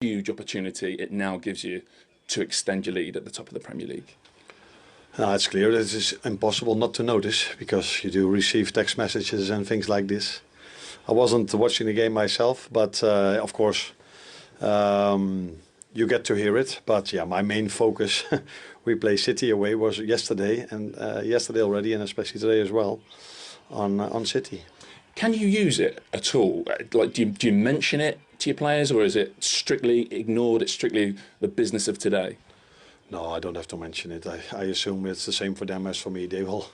huge opportunity it now gives you to extend your lead at the top of the Premier League? It's clear that it's impossible not to notice, because you do receive text messages and things like this. I wasn't watching the game myself, but of course you get to hear it. But yeah, my main focus, we play City away, was yesterday, and yesterday already, and especially today as well, on City. Can you use it at all? Like, do you mention it to your players, or is it strictly ignored? It's strictly the business of today? No, I don't have to mention it. I assume it's the same for them as for me. They will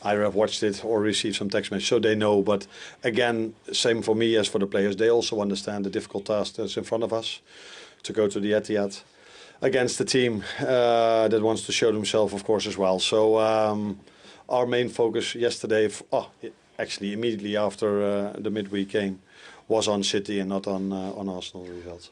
either have watched it or received some text message, so they know. But again, same for me as for the players. They also understand the difficult task that's in front of us, to go to the Etihad against a team that wants to show themselves, of course, as well. So our main focus yesterday, actually immediately after the midweek game, was on City and not on Arsenal results.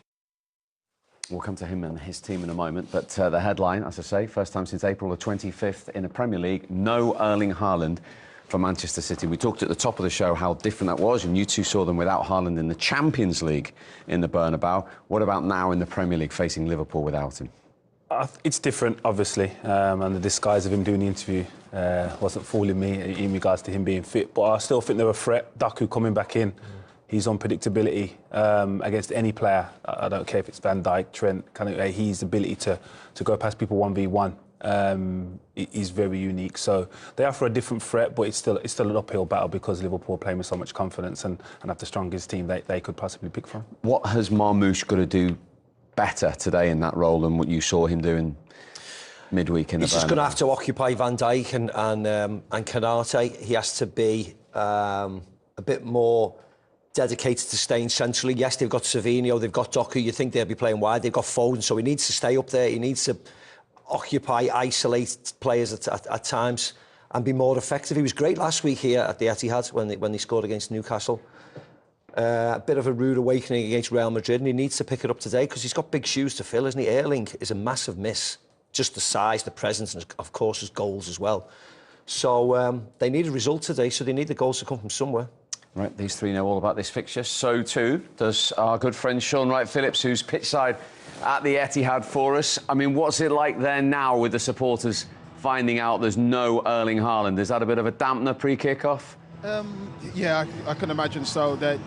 We'll come to him and his team in a moment, but the headline, as I say, first time since April the 25th in the Premier League, no Erling Haaland for Manchester City. We talked at the top of the show how different that was, and you two saw them without Haaland in the Champions League in the Bernabeu. What about now in the Premier League, facing Liverpool without him? It's different, obviously, and the disguise of him doing the interview wasn't fooling me in regards to him being fit, but I still think they're a threat. Doku coming back in. His unpredictability against any player, I don't care if it's Van Dijk, Trent, his ability to go past people 1v1 is very unique. So they are for a different threat, but it's still an uphill battle, because Liverpool are playing with so much confidence and have the strongest team they could possibly pick from. What has Marmoush got to do better today in that role than what you saw him doing midweek in the Bernabeu? He's just going to have to occupy Van Dijk and Konate. He has to be a bit more dedicated to staying centrally. Yes, they've got Savinho, they've got Doku. You think they'll be playing wide. They've got Foden, so he needs to stay up there. He needs to occupy, isolate players at times and be more effective. He was great last week here at the Etihad when they scored against Newcastle. A bit of a rude awakening against Real Madrid, and he needs to pick it up today, because he's got big shoes to fill, isn't he? Erling is a massive miss. Just the size, the presence, and of course his goals as well. So they need a result today, so they need the goals to come from somewhere. Right, these three know all about this fixture. So too does our good friend Sean Wright-Phillips, who's pitchside at the Etihad for us. I mean, what's it like there now with the supporters finding out there's no Erling Haaland? Is that a bit of a dampener pre-kick-off? Yeah, I can imagine so. That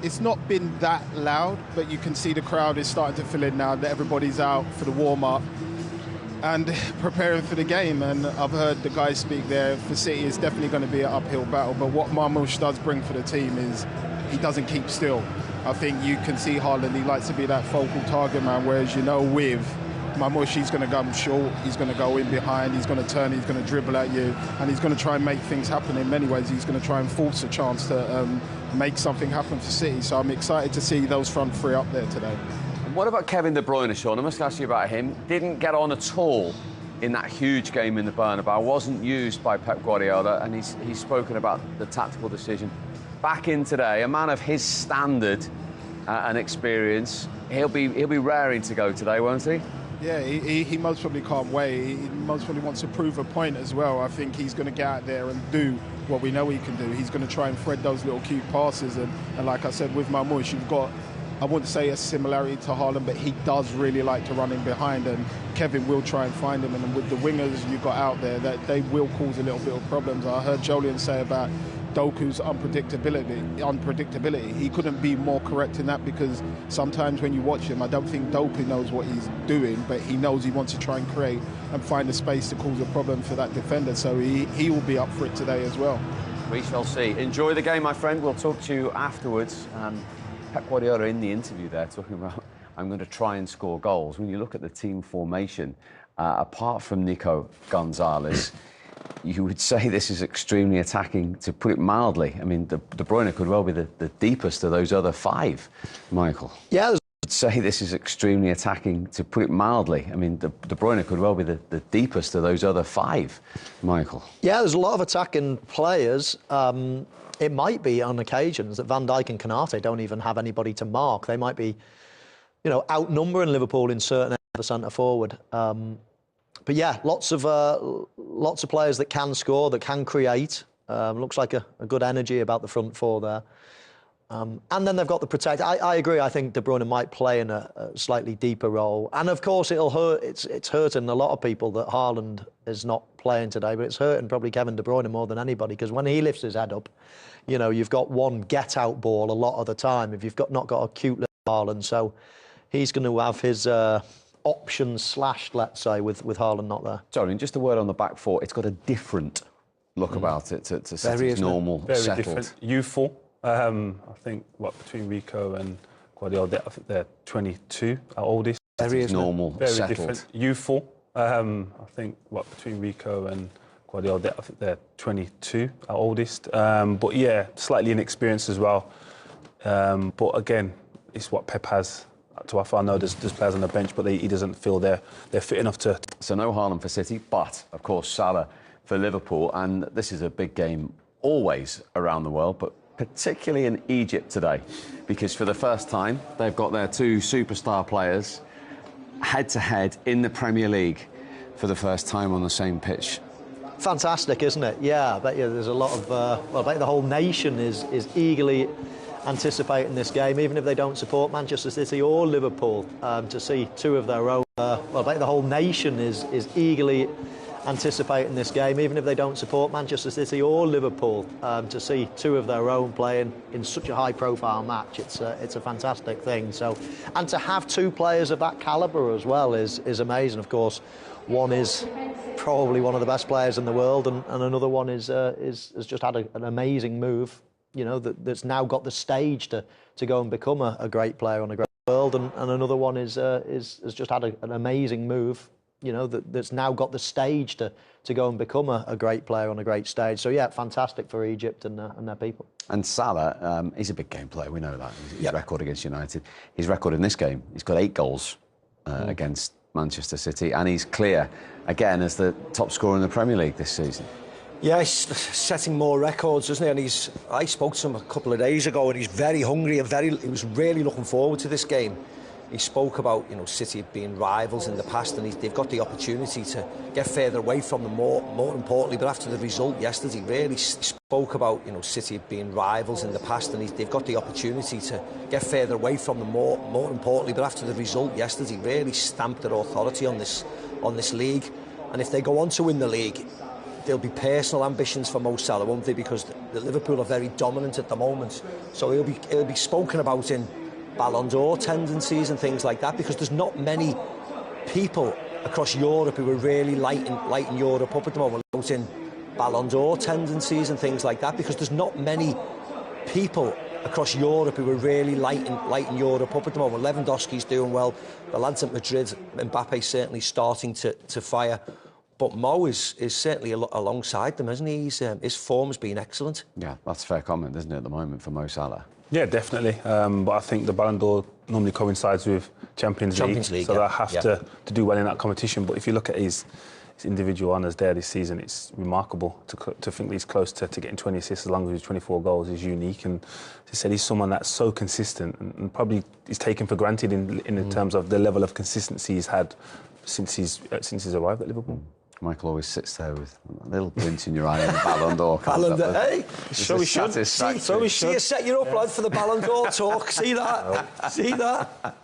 it's not been that loud, but you can see the crowd is starting to fill in now, that everybody's out for the warm-up and preparing for the game. And I've heard the guys speak there. For City, it's definitely going to be an uphill battle. But what Marmoush does bring for the team is he doesn't keep still. I think you can see Haaland, he likes to be that focal target man, whereas, you know, with Marmoush, he's going to come short, he's going to go in behind, he's going to turn, he's going to dribble at you, and he's going to try and make things happen. In many ways, he's going to try and force a chance to make something happen for City. So I'm excited to see those front three up there today. What about Kevin De Bruyne, Sean? I must ask you about him. Didn't get on at all in that huge game in the Bernabeu. Wasn't used by Pep Guardiola, and he's spoken about the tactical decision. Back in today, a man of his standard and experience, he'll be raring to go today, won't he? Yeah, he most probably can't wait. He most probably wants to prove a point as well. I think he's going to get out there and do what we know he can do. He's going to try and thread those little cute passes. And like I said, with Marmoush, you've got, I wouldn't say a similarity to Haaland, but he does really like to run in behind, and Kevin will try and find him. And with the wingers you've got out there, that they will cause a little bit of problems. I heard Jolien say about Doku's unpredictability. He couldn't be more correct in that, because sometimes when you watch him, I don't think Doku knows what he's doing, but he knows he wants to try and create and find a space to cause a problem for that defender. So he will be up for it today as well. We shall see. Enjoy the game, my friend. We'll talk to you afterwards. Pep Guardiola in the interview there talking about, I'm going to try and score goals. When you look at the team formation, apart from Nico Gonzalez, you would say this is extremely attacking, to put it mildly. I mean, De Bruyne could well be the deepest of those other five, Michael. Yeah, would say this is extremely attacking, to put it mildly. I mean, De Bruyne could well be the deepest of those other five, Michael. Yeah, there's a lot of attacking players. It might be on occasions that Van Dijk and Konate don't even have anybody to mark. They might be, you know, outnumbering Liverpool in certain areas of the centre forward. But yeah, lots of players that can score, that can create. Looks like a good energy about the front four there. And then they've got the protect. I agree. I think De Bruyne might play in a slightly deeper role. And of course, it'll hurt. It's hurting a lot of people that Haaland is not playing today, but it's hurting probably Kevin De Bruyne more than anybody, because when he lifts his head up, you know, you've got one get-out ball a lot of the time if you've not got a cute little Haaland. So he's going to have his options slashed, let's say, with Haaland not there. Sorry, and just a word on the back four. It's got a different look about it to City's normal Very settled. different. Youthful. I think between Rico and Guardiola, I think they're 22, our oldest. City's normal Very settled. different. Youthful. I think between Rico and Guardiola, I think they're 22, our oldest. But yeah, slightly inexperienced as well. But again, it's what Pep has to offer. I know there's players on the bench, but he doesn't feel they're fit enough to. So no Haaland for City, but of course Salah for Liverpool, and this is a big game always around the world, but particularly in Egypt today, because for the first time they've got their two superstar players head-to-head in the Premier League for the first time on the same pitch. Fantastic, isn't it? Yeah, I bet you there's a lot of... I bet the whole nation is eagerly anticipating this game, even if they don't support Manchester City or Liverpool, to see two of their own... I bet the whole nation is eagerly anticipating this game, even if they don't support Manchester City or Liverpool, to see two of their own playing in such a high-profile match. It's a fantastic thing. So, and to have two players of that calibre as well is amazing. Of course, one is probably one of the best players in the world, and another one has just had an amazing move. You know, that's now got the stage to go and become a great player on a great world, and another one has just had an amazing move. You know, that's now got the stage to go and become a great player on a great stage. So yeah, fantastic for Egypt and their people. And Salah, he's a big game player, we know that. His record against United. His record in this game, he's got 8 goals against Manchester City, and he's clear, again, as the top scorer in the Premier League this season. Yeah, he's setting more records, isn't he? And I spoke to him a couple of days ago, and he's very hungry and he was really looking forward to this game. He spoke about, you know, City being rivals in the past, and they've got the opportunity to get further away from them, more importantly. But after the result yesterday, really spoke about, you know, City being rivals in the past, and they've got the opportunity to get further away from them, more importantly. But after the result yesterday, really stamped their authority on this league. And if they go on to win the league, there'll be personal ambitions for Mo Salah, won't they? Because the Liverpool are very dominant at the moment. So it'll be spoken about in Ballon d'Or tendencies and things like that, because there's not many people across Europe who are really lighting Europe up at the moment. Out in Ballon d'Or tendencies and things like that, because there's not many people across Europe who are really lighting Europe up at the moment. Lewandowski's doing well. The lads at Madrid, Mbappe's certainly starting to fire. But Mo is certainly alongside them, isn't he? His form's been excellent. Yeah, that's a fair comment, isn't it, at the moment for Mo Salah? Yeah, definitely. But I think the Ballon d'Or normally coincides with Champions League, so they have to do well in that competition. But if you look at his individual honours there this season, it's remarkable to think that he's close to getting 20 assists as long as he's 24 goals is unique. And as I said, he's someone that's so consistent and probably is taken for granted in terms of the level of consistency he's had since he's arrived at Liverpool. Michael always sits there with a little glint in your eye on the Ballon d'Or. Hey, so we should. So we should. See, you set you up, lad, for the Ballon d'Or talk. See that? See that?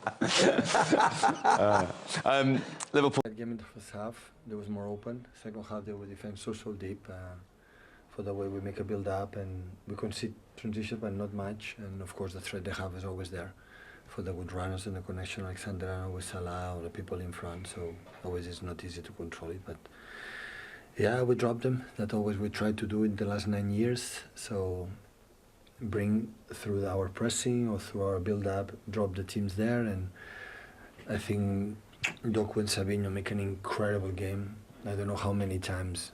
Liverpool. That game in the first half, they was more open. Second half, they were defending so deep for the way we make a build-up, and we concede transition, but not much. And of course, the threat they have is always there for the good runners and the connection, Alexander with Salah or the people in front. So always it's not easy to control it, but yeah, we dropped them. That always we tried to do in the last 9 years. So bring through our pressing or through our build-up, drop the teams there. And I think Doku and Savinho make an incredible game. I don't know how many times,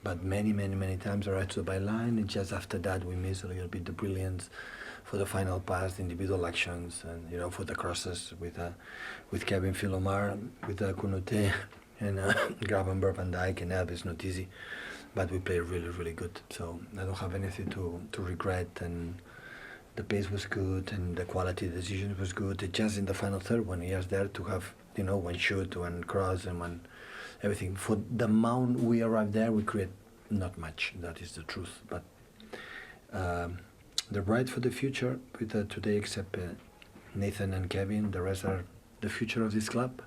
but many times right to the byline. And just after that, we miss a little bit the brilliance for the final pass, the individual actions, and you know, for the crosses with Kevin Philomar, with Kunute and Gravenberg, Van Dijk and Elvis. Not easy, but we played really good. So I don't have anything to regret, and the pace was good and the quality of decisions was good. It just in the final third when he was there to have, you know, one shoot, one cross, and one everything. For the amount we arrived there, we create not much. That is the truth, but. they're bright for the future. With today, except Nathan and Kevin, the rest are the future of this club,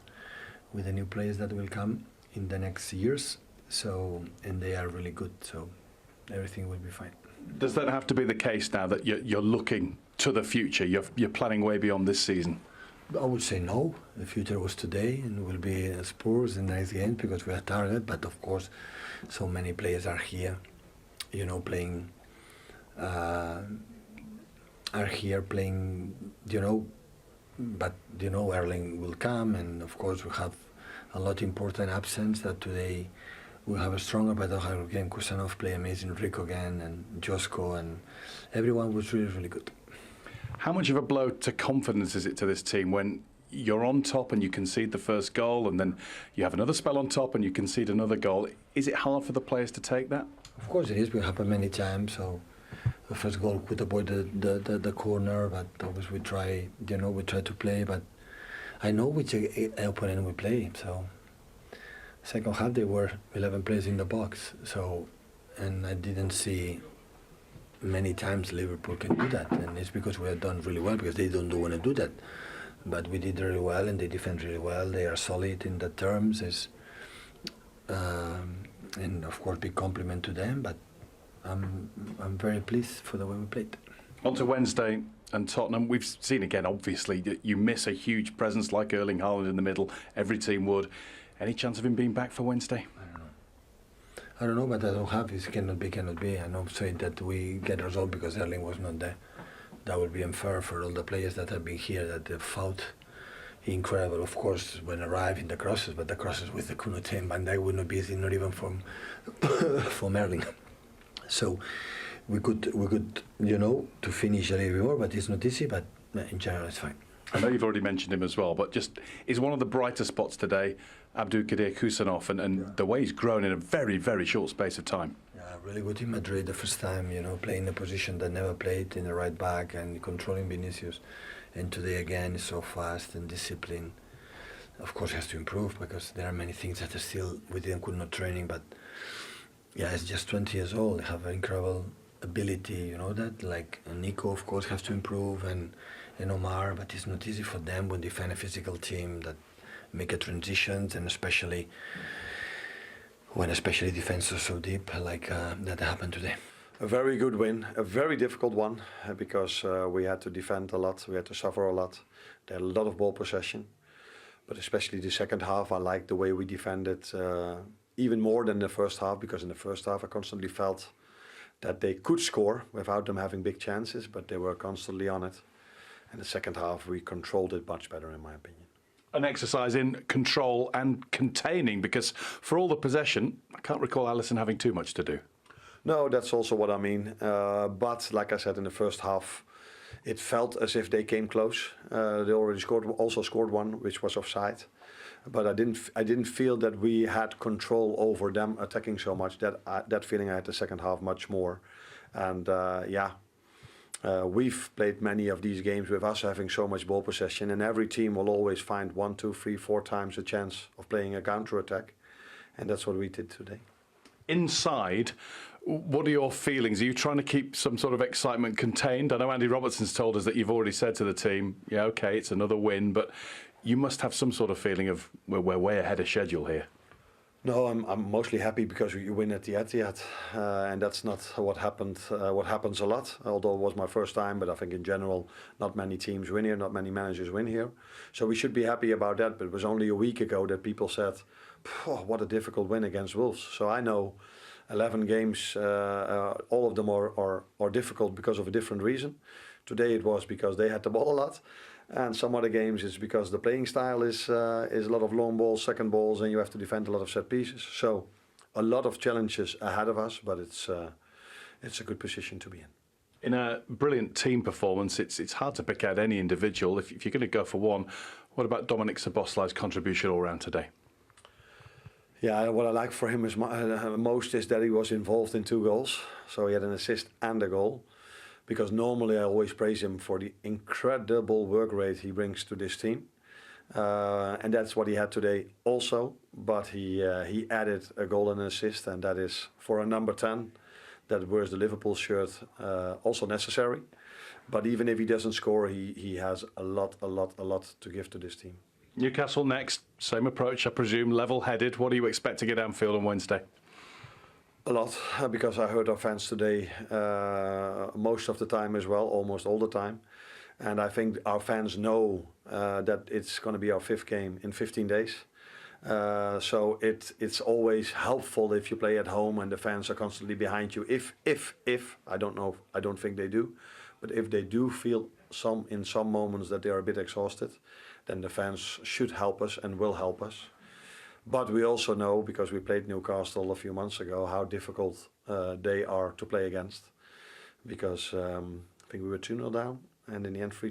with the new players that will come in the next years. So, and they are really good. So, everything will be fine. Does that have to be the case now that you're looking to the future? You're planning way beyond this season. I would say no. The future was today, and will be Spurs in the next game because we are target. But of course, so many players are here, playing. Are here playing, but Erling will come, and of course we have a lot important absence that today we have a stronger, better again. Kusanov play amazing, Rico again, and Josko, and everyone was really, really good. How much of a blow to confidence is it to this team when you're on top and you concede the first goal, and then you have another spell on top and you concede another goal? Is it hard for the players to take that? Of course it is. It happened many times. So the first goal could avoid the corner, but always we try to play. But I know which opponent we play. So second half they were 11 players in the box. So, and I didn't see many times Liverpool can do that, and it's because we have done really well, because they don't want to do that. But we did really well, and they defend really well. They are solid in the terms, and of course, big compliment to them. But I'm very pleased for the way we played. On to Wednesday and Tottenham. We've seen again, obviously, that you miss a huge presence like Erling Haaland in the middle. Every team would. Any chance of him being back for Wednesday? I don't know, but I don't have. It cannot be. I'm not saying that we get a result because Erling was not there. That would be unfair for all the players that have been here, that they fought incredible. Of course, when arrived in the crosses, but the crosses with the Kunute and Van Dijk would not be easy, not even from Erling. So we could, to finish a little bit more, but it's not easy. But in general, it's fine. I know you've already mentioned him as well, but just is one of the brighter spots today, Abdulkadir Kusanov, and the way he's grown in a very, very short space of time. Yeah, really good in Madrid the first time, playing a position that never played in the right back and controlling Vinicius. And today again, is so fast and disciplined. Of course, he has to improve because there are many things that are still could not training. But yeah, he's just 20 years old. They have an incredible ability, that. Like Nico, of course, has to improve, and Omar. But it's not easy for them when they find a physical team that make a transitions, and especially when defense is so deep like that happened today. A very good win, a very difficult one because we had to defend a lot, we had to suffer a lot. They had a lot of ball possession, but especially the second half, I liked the way we defended even more than the first half, because in the first half I constantly felt that they could score without them having big chances, but they were constantly on it. And the second half we controlled it much better, in my opinion. An exercise in control and containing, because for all the possession, I can't recall Alisson having too much to do. No, that's also what I mean. But like I said, in the first half, it felt as if they came close. They already scored one, which was offside. But I didn't feel that we had control over them attacking so much. That feeling I had the second half much more. And we've played many of these games with us having so much ball possession, and every team will always find 1, 2, 3, 4 times a chance of playing a counter-attack, and that's what we did today. Inside, what are your feelings? Are you trying to keep some sort of excitement contained? I know Andy Robertson's told us that you've already said to the team, yeah, okay, it's another win, but you must have some sort of feeling of we're way ahead of schedule here. No, I'm mostly happy because you win at the Etihad, and that's not what happened. What happens a lot, although it was my first time, but I think in general, not many teams win here, not many managers win here. So we should be happy about that. But it was only a week ago that people said, "What a difficult win against Wolves." So I know 11 games, all of them are difficult because of a different reason. Today it was because they had the ball a lot. And some other games it's because the playing style is a lot of long balls, second balls, and you have to defend a lot of set pieces. So a lot of challenges ahead of us, but it's a good position to be in. In a brilliant team performance, it's hard to pick out any individual. If you're going to go for one, what about Dominic Szoboszlai's contribution all round today? Yeah, what I like for him most is that he was involved in 2 goals. So he had an assist and a goal. Because normally I always praise him for the incredible work rate he brings to this team. And that's what he had today also. But he added a goal and an assist, and that is for a number 10. that wears the Liverpool shirt also necessary. But even if he doesn't score, he has a lot to give to this team. Newcastle next, same approach, I presume, level-headed. What do you expect to get Anfield on Wednesday? A lot, because I heard our fans today most of the time as well, almost all the time. And I think our fans know that it's going to be our 5th game in 15 days. So it's always helpful if you play at home and the fans are constantly behind you. If I don't know, I don't think they do, but if they do feel in some moments that they are a bit exhausted, then the fans should help us and will help us. But we also know, because we played Newcastle a few months ago, how difficult they are to play against. Because I think we were 2-0 down, and in the end 3